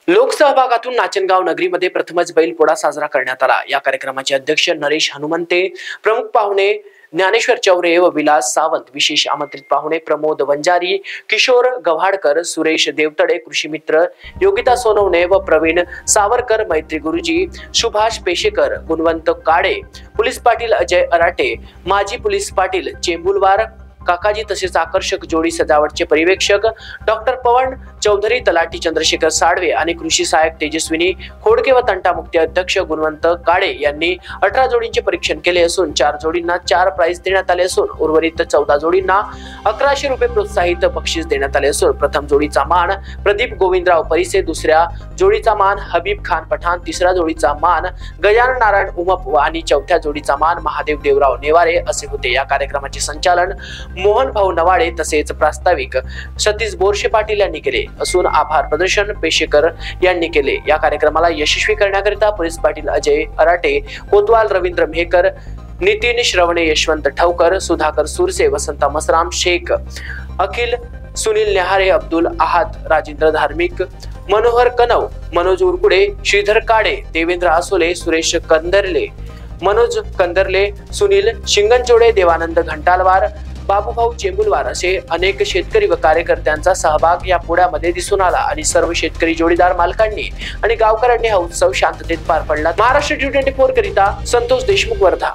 लोकसहभागातून नाचनगाव नगरीमध्ये प्रथमच बैलपोळा साजरा करण्यात आला। या कार्यक्रमाचे अध्यक्ष नरेश हनुमंते, प्रमुख पाहुणे ज्ञानेश्वर चौरे व विलास सावंत, विशेष आमंत्रित पाहुणे प्रमोद वंजारी, किशोर गव्हाडकर, सुरेश देवतडे, कृषी मित्र योगिता सोनवणे व प्रवीण सावरकर, मैत्री गुरुजी, सुभाष पेशेकर, गुणवंत काळे, पोलीस पाटील अजय अराटे, माजी पोलीस पाटील चेंबुलवार काकाजी, तसेच आकर्षक जोडी सजावटचे पर्यवेक्षक डॉक्टर पवन चौधरी, तलाठी चंद्रशेखर साळवे आणि कृषी सहायक तेजस्विनी खोडके व तंटामुक्ती अध्यक्ष गुणवंत काळे यांनी 18 जोडींचे परीक्षण केले असून 4 जोडींना 4 प्राइज देण्यात आले असून उर्वरित 14 जोडींना 1100 रुपये प्रोत्साहित बक्षीस देण्यात आले असून प्रथम जोडीचा मान प्रदीप गोविंदराव परिसे, दुसऱ्या जोडीचा मान हबीब खान पठाण, तिसऱ्या जोडीचा मान गजानन नारायण उमप आणि चौथ्या जोडीचा मान महादेव देवराव नेवारे असे होते। या कार्यक्रमाचे संचालन मोहन भाऊ नवाडे तसेच प्रास्ताविक सतीश बोरशे पाटील यांनी केले असून आभार प्रदर्शन पेशेकर यांनी केले। या कार्यक्रमाला यशस्वी करण्याकरिता पोलीस पाटील अजय अराटे, कोतवाल रवींद्र मेहकर, नितीन श्रवणे, यशवंत ठवकर, सुधाकर सुरसे, वसंत मसराम, शेख अखिल, सुनील नेहारे, अब्दुल अहाद, राजेंद्र धार्मिक, मनोहर कनव, मनोज उरकुडे, श्रीधर काडे, देवेंद्र आसोले, सुरेश कंदरले, मनोज कंदरले, सुनील शिंगणजोडे, देवानंद घंटालवार, बाबूभाऊ चेंबुलवार असे अनेक शेतकरी व कार्यकर्त्यांचा सहभाग या पोळ्यामध्ये दिसून आला आणि सर्व शेतकरी जोडीदार मालकांनी आणि गावकऱ्यांनी हा उत्सव शांततेत पार पडला। महाराष्ट्र T24 करिता संतोष देशमुख, वर्धा।